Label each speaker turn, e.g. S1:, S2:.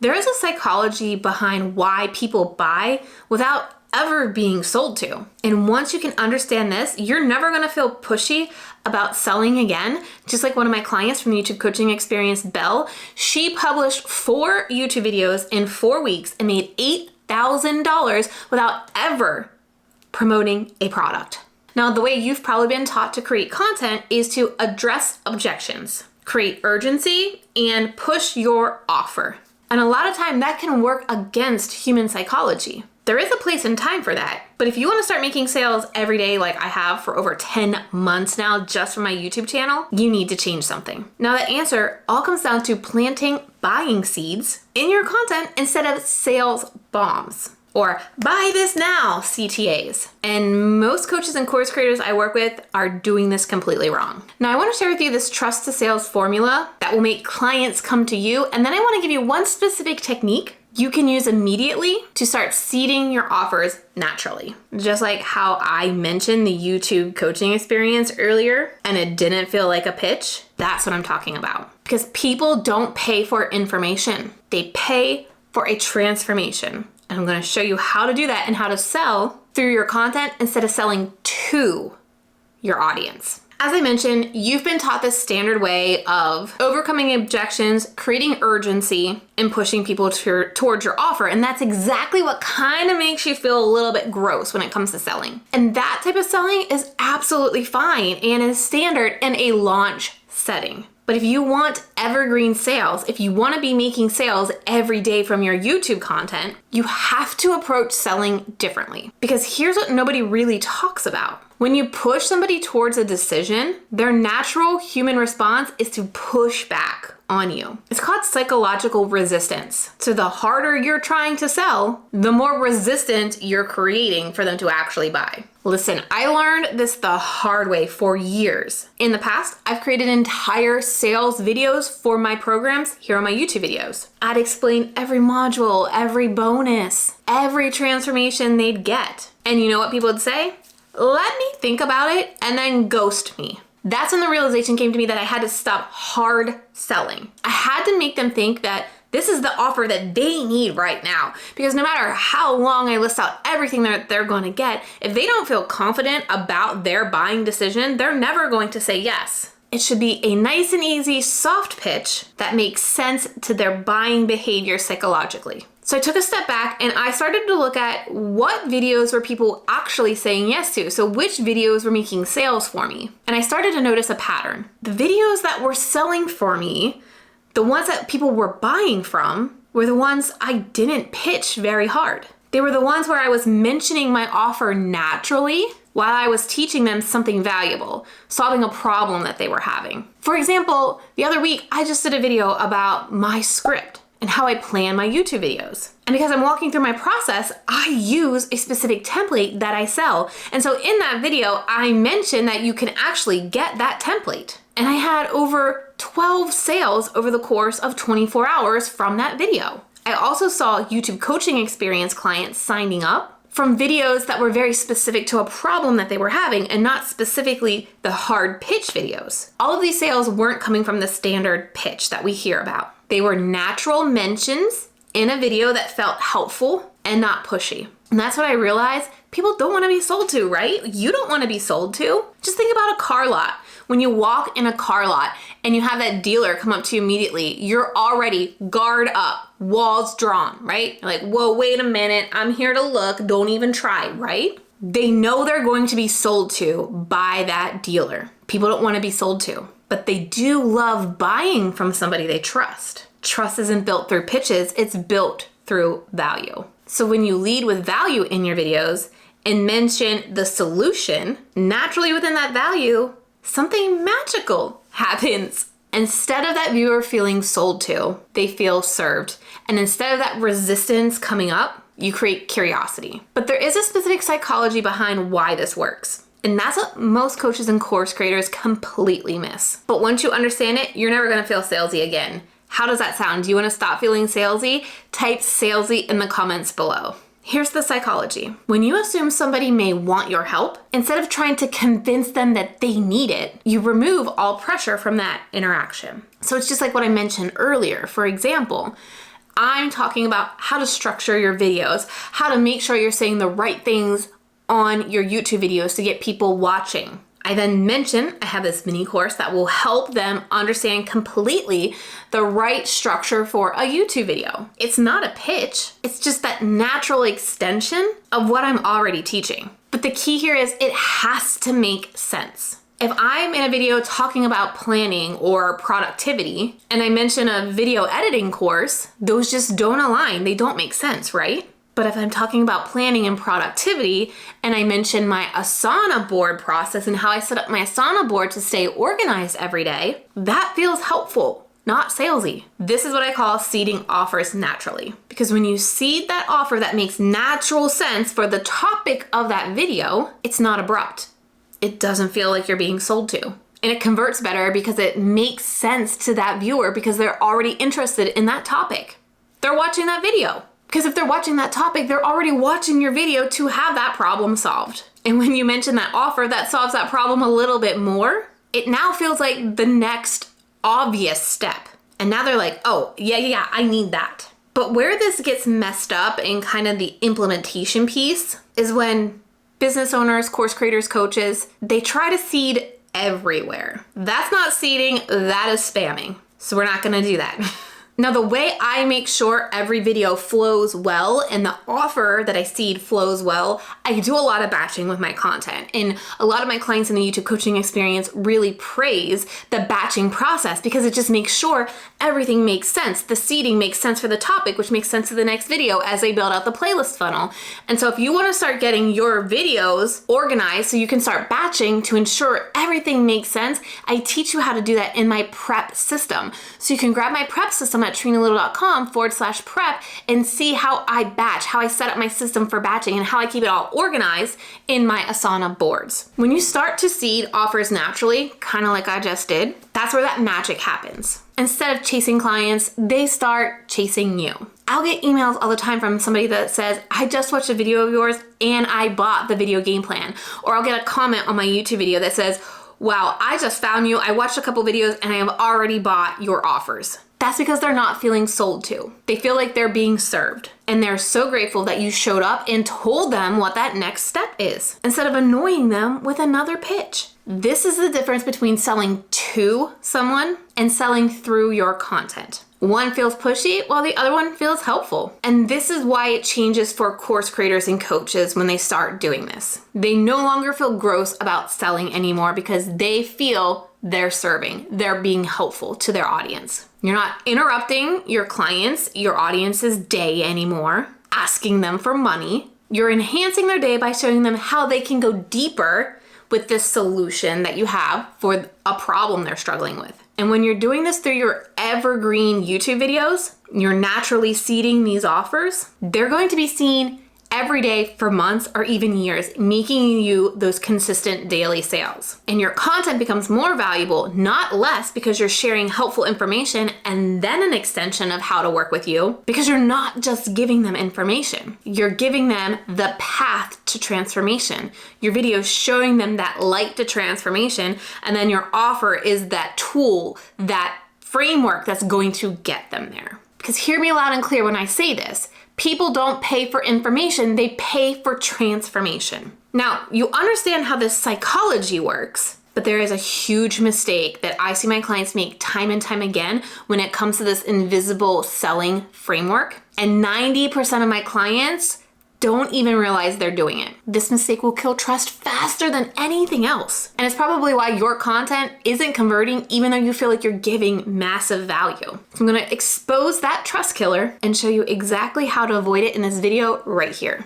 S1: There is a psychology behind why people buy without ever being sold to. And once you can understand this, you're never gonna feel pushy about selling again. Just like one of my clients from the YouTube coaching experience, Belle, she published 4 YouTube videos in 4 weeks and made $8,000 without ever promoting a product. Now, the way you've probably been taught to create content is to address objections, create urgency, and push your offer. And a lot of time that can work against human psychology. There is a place and time for that. But if you want to start making sales every day like I have for over 10 months now just from my YouTube channel, you need to change something. Now the answer all comes down to planting buying seeds in your content instead of sales bombs or buy this now CTAs. And most coaches and course creators I work with are doing this completely wrong. Now I want to share with you this trust to sales formula that will make clients come to you. And then I want to give you one specific technique you can use immediately to start seeding your offers naturally. Just like how I mentioned the YouTube coaching experience earlier and it didn't feel like a pitch, that's what I'm talking about. Because people don't pay for information, they pay for a transformation. And I'm gonna show you how to do that and how to sell through your content instead of selling to your audience. As I mentioned, you've been taught this standard way of overcoming objections, creating urgency, and pushing people towards your offer. And that's exactly what kind of makes you feel a little bit gross when it comes to selling. And that type of selling is absolutely fine and is standard in a launch setting. But if you want evergreen sales, if you want to be making sales every day from your YouTube content, you have to approach selling differently. Because here's what nobody really talks about. When you push somebody towards a decision, their natural human response is to push back on you. It's called psychological resistance. So the harder you're trying to sell, the more resistant you're creating for them to actually buy. Listen, I learned this the hard way for years. In the past, I've created entire sales videos for my programs here on my YouTube videos. I'd explain every module, every bonus, every transformation they'd get. And you know what people would say? Let me think about it and then ghost me. That's when the realization came to me that I had to stop hard selling. I had to make them think that this is the offer that they need right now. Because no matter how long I list out everything that they're going to get, if they don't feel confident about their buying decision, they're never going to say yes. It should be a nice and easy soft pitch that makes sense to their buying behavior psychologically. So I took a step back and I started to look at what videos were people actually saying yes to. So which videos were making sales for me? And I started to notice a pattern. The videos that were selling for me, the ones that people were buying from, were the ones I didn't pitch very hard. They were the ones where I was mentioning my offer naturally while I was teaching them something valuable, solving a problem that they were having. For example, the other week, I just did a video about my script and how I plan my YouTube videos. And because I'm walking through my process, I use a specific template that I sell. And so in that video, I mentioned that you can actually get that template. And I had over 12 sales over the course of 24 hours from that video. I also saw YouTube coaching experience clients signing up from videos that were very specific to a problem that they were having and not specifically the hard pitch videos. All of these sales weren't coming from the standard pitch that we hear about. They were natural mentions in a video that felt helpful and not pushy. And that's what I realized people don't want to be sold to, right? You don't want to be sold to. Just think about a car lot. When you walk in a car lot and you have that dealer come up to you immediately, you're already guard up, walls drawn, right? You're like, whoa, wait a minute. I'm here to look. Don't even try, right? They know they're going to be sold to by that dealer. People don't want to be sold to, but they do love buying from somebody they trust. Trust isn't built through pitches. It's built through value. So when you lead with value in your videos and mention the solution, naturally within that value, something magical happens. Instead of that viewer feeling sold to, they feel served. And instead of that resistance coming up, you create curiosity. But there is a specific psychology behind why this works. And that's what most coaches and course creators completely miss. But once you understand it, you're never gonna feel salesy again. How does that sound? Do you wanna stop feeling salesy? Type salesy in the comments below. Here's the psychology. When you assume somebody may want your help, instead of trying to convince them that they need it, you remove all pressure from that interaction. So it's just like what I mentioned earlier. For example, I'm talking about how to structure your videos, how to make sure you're saying the right things on your YouTube videos to get people watching. I then mention I have this mini course that will help them understand completely the right structure for a YouTube video. It's not a pitch, it's just that natural extension of what I'm already teaching. But the key here is it has to make sense. If I'm in a video talking about planning or productivity and I mention a video editing course, those just don't align. They don't make sense, right? But if I'm talking about planning and productivity and I mention my Asana board process and how I set up my Asana board to stay organized every day, that feels helpful, not salesy. This is what I call seeding offers naturally. Because when you seed that offer that makes natural sense for the topic of that video, it's not abrupt. It doesn't feel like you're being sold to. And it converts better because it makes sense to that viewer because they're already interested in that topic. They're watching that video. Because if they're watching that topic, they're already watching your video to have that problem solved. And when you mention that offer that solves that problem a little bit more, it now feels like the next obvious step. And now they're like, oh, yeah, I need that. But where this gets messed up in kind of the implementation piece is when business owners, course creators, coaches, they try to seed everywhere. That's not seeding, that is spamming. So we're not gonna do that. Now, the way I make sure every video flows well and the offer that I seed flows well, I do a lot of batching with my content. And a lot of my clients in the YouTube coaching experience really praise the batching process because it just makes sure everything makes sense. The seeding makes sense for the topic, which makes sense to the next video as they build out the playlist funnel. And so if you want to start getting your videos organized so you can start batching to ensure everything makes sense, I teach you how to do that in my prep system. So you can grab my prep system at trenalittle.com/prep and see how I batch, how I set up my system for batching and how I keep it all organized in my Asana boards. When you start to seed offers naturally, kind of like I just did, that's where that magic happens. Instead of chasing clients, they start chasing you. I'll get emails all the time from somebody that says, I just watched a video of yours and I bought the video game plan. Or I'll get a comment on my YouTube video that says, wow, I just found you, I watched a couple videos and I have already bought your offers. That's because they're not feeling sold to. They feel like they're being served. And they're so grateful that you showed up and told them what that next step is, instead of annoying them with another pitch. This is the difference between selling to someone and selling through your content. One feels pushy while the other one feels helpful. And this is why it changes for course creators and coaches when they start doing this. They no longer feel gross about selling anymore because they feel they're serving, they're being helpful to their audience. You're not interrupting your clients, your audience's day anymore, asking them for money. You're enhancing their day by showing them how they can go deeper with this solution that you have for a problem they're struggling with. And when you're doing this through your evergreen YouTube videos, you're naturally seeding these offers. They're going to be seen every day for months or even years, making you those consistent daily sales. And your content becomes more valuable, not less, because you're sharing helpful information and then an extension of how to work with you, because you're not just giving them information. You're giving them the path to transformation. Your video is showing them that light to transformation, and then your offer is that tool, that framework that's going to get them there. Because hear me loud and clear when I say this. People don't pay for information, they pay for transformation. Now, you understand how this psychology works, but there is a huge mistake that I see my clients make time and time again when it comes to this invisible selling framework. And 90% of my clients don't even realize they're doing it. This mistake will kill trust faster than anything else. And it's probably why your content isn't converting even though you feel like you're giving massive value. So I'm gonna expose that trust killer and show you exactly how to avoid it in this video right here.